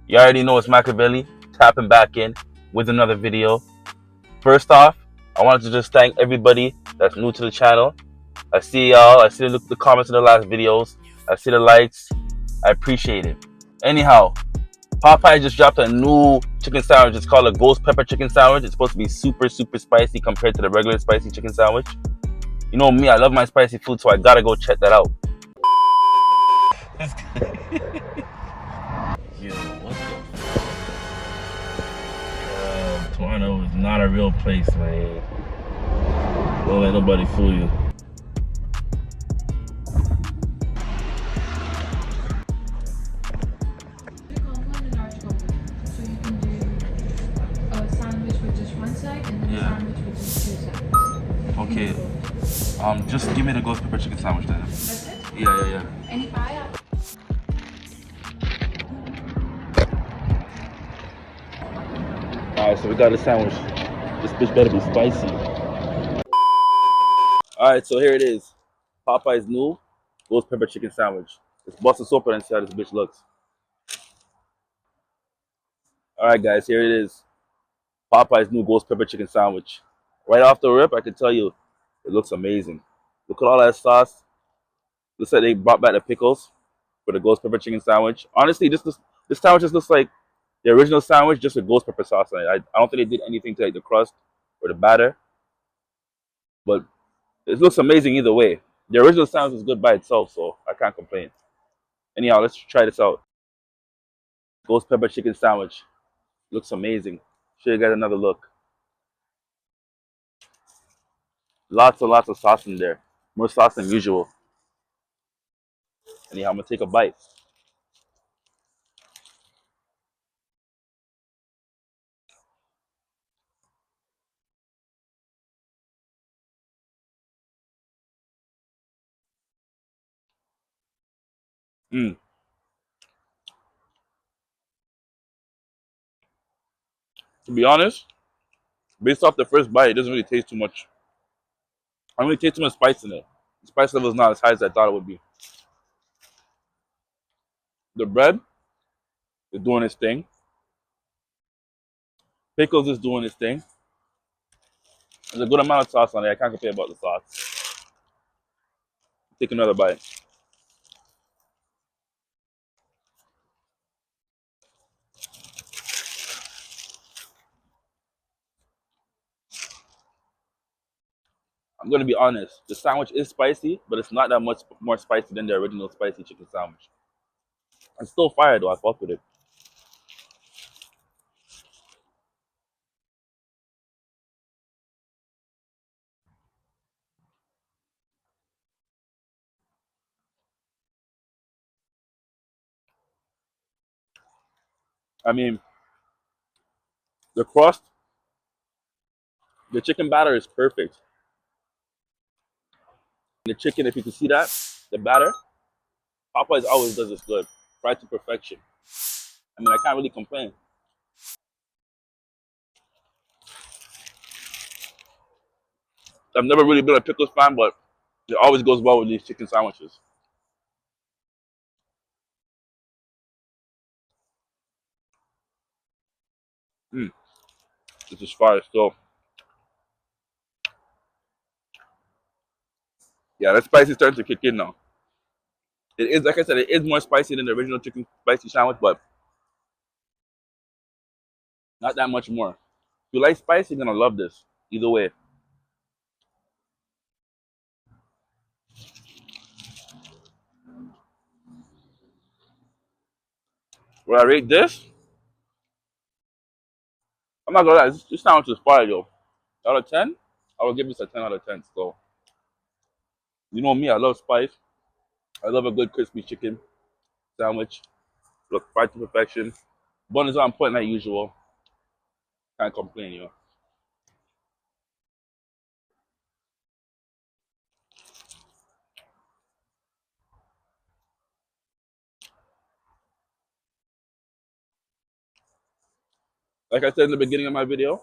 You already know it's Machiavelli, tapping back in with another video. First off, I wanted to just thank everybody that's new to the channel. I see y'all, I see the comments in the last videos, I see the likes, I appreciate it. Anyhow, Popeye just dropped a new chicken sandwich. It's called a ghost pepper chicken sandwich. It's supposed to be super, super spicy compared to the regular spicy chicken sandwich. You know me, I love my spicy food, so I gotta go check that out. Yo, what the Toronto is not a real place, man. Don't let nobody fool you. Combo and a large combo. So you can do a sandwich with just one side and then a sandwich with just two sides. Okay. Just give me the ghost pepper chicken sandwich then. That's it? Yeah. Any pie? Alright, so we got a sandwich. This bitch better be spicy. Alright, so here it is. Popeye's new ghost pepper chicken sandwich. Let's bust this open and see how this bitch looks. Alright guys, here it is. Popeye's new ghost pepper chicken sandwich. Right off the rip, I can tell you, it looks amazing. Look at all that sauce. Looks like they brought back the pickles for the ghost pepper chicken sandwich. Honestly, this sandwich just looks like the original sandwich, just with ghost pepper sauce on it. I don't think they did anything to like the crust or the batter, but it looks amazing either way. The original sandwich is good by itself, so I can't complain. Anyhow, let's try this out. Ghost pepper chicken sandwich. Looks amazing. Show you guys another look. Lots and lots of sauce in there. More sauce than usual. Anyhow, I'm gonna take a bite. Mm. To be honest, based off the first bite, it doesn't really taste too much. I don't really taste too much spice in it. The spice level is not as high as I thought it would be. The bread is doing its thing. Pickles is doing its thing. There's a good amount of sauce on it. I can't complain about the sauce. Take another bite. I'm gonna be honest. The sandwich is spicy, but it's not that much more spicy than the original spicy chicken sandwich. It's still fire though. I fuck with it. I mean, the crust, the chicken batter is perfect. The chicken, if you can see that, the batter, Popeyes always does this good, fried to perfection. I mean, I can't really complain. I've never really been a pickles fan, but it always goes well with these chicken sandwiches. Mm, this is fire still. Yeah, that spicy starting to kick in now. It is, like I said, it is more spicy than the original chicken spicy sandwich, but not that much more. If you like spicy, you're gonna love this. Either way. Will I rate this? I'm not gonna lie, this sandwich is fire though. Out of 10, I will give this a 10 out of 10. So, you know me, I love spice. I love a good crispy chicken sandwich. Look, fried to perfection. Bun is on point like usual. Can't complain, yo. Like I said in the beginning of my video,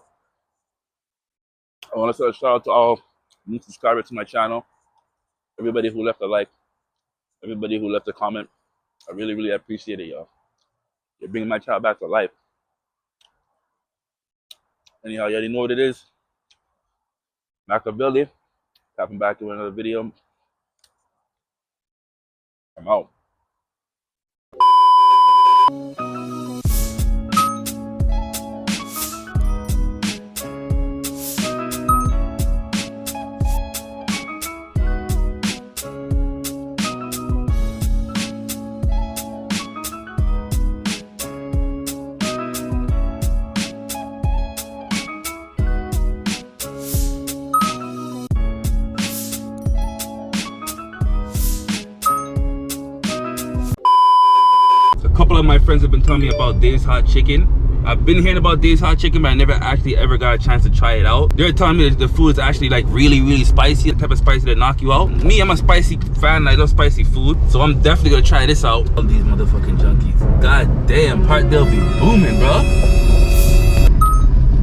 I want to say a shout out to all new subscribers to my channel. Everybody who left a like, everybody who left a comment. I really, really appreciate it, y'all. You're bringing my child back to life. Anyhow, you already know what it is. Machiavelli. Tapping back to another video. I'm out. A couple of my friends have been telling me about Dave's Hot Chicken. I've been hearing about Dave's Hot Chicken, but I never actually ever got a chance to try it out. They're telling me that the food is actually like really spicy, the type of spicy that knock you out. Me, I'm a spicy fan. I love spicy food, so I'm definitely gonna try this out. All these motherfucking junkies. God damn, Parkdale be booming, bro.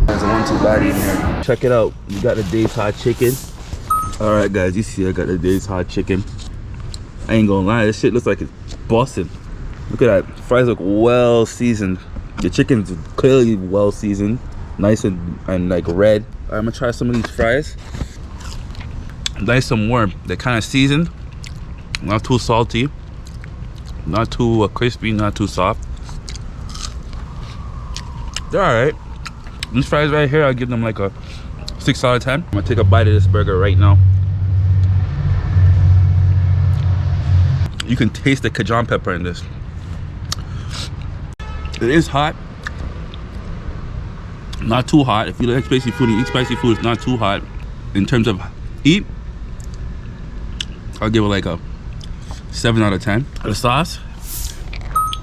There's a 1-2 body in here. Check it out. You got the Dave's Hot Chicken. All right, guys, you see I got the Dave's Hot Chicken. I ain't gonna lie, this shit looks like it's busted. Look at that. Fries look well seasoned. The chicken's clearly well seasoned, nice and like red. Right, I'm gonna try some of these fries. Nice and warm. They're kind of seasoned, not too salty, not too crispy, not too soft. They're all right. These fries right here, I'll give them like a 6 out of 10. I'm gonna take a bite of this burger right now. You can taste the Cajun pepper in this. It is hot, not too hot. If you like spicy food and eat spicy food, it's not too hot. In terms of heat, I'll give it like a 7 out of 10. The sauce,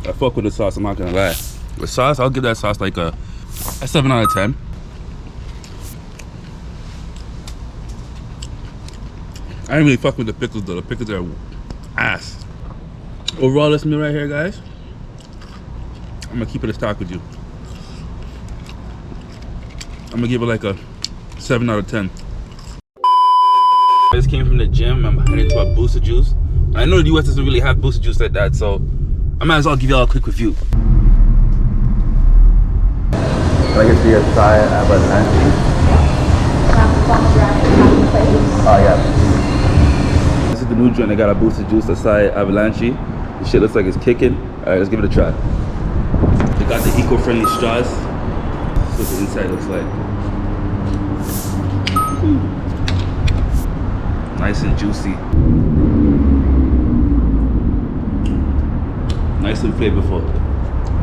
I fuck with the sauce, I'm not gonna lie. The sauce, I'll give that sauce like a 7 out of 10. I ain't really fuck with the pickles though. The pickles are ass. Overall, this meal right here, guys, I'm gonna keep it a stock with you. I'm gonna give it like a 7 out of 10. I just came from the gym. I'm heading to a booster juice. I know the US doesn't really have booster juice like that, so I might as well give y'all a quick review. Can I get the Thai avalanche? Oh yeah. This is the new joint. I got a booster juice, the Thai avalanche. This shit looks like it's kicking. All right, let's give it a try. They got the eco-friendly straws. That's what the inside looks like. Nice and juicy. Nice and flavorful.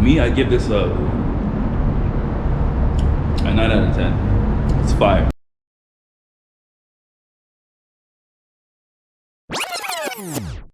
Me, I give this a 9 out of 10. It's fire.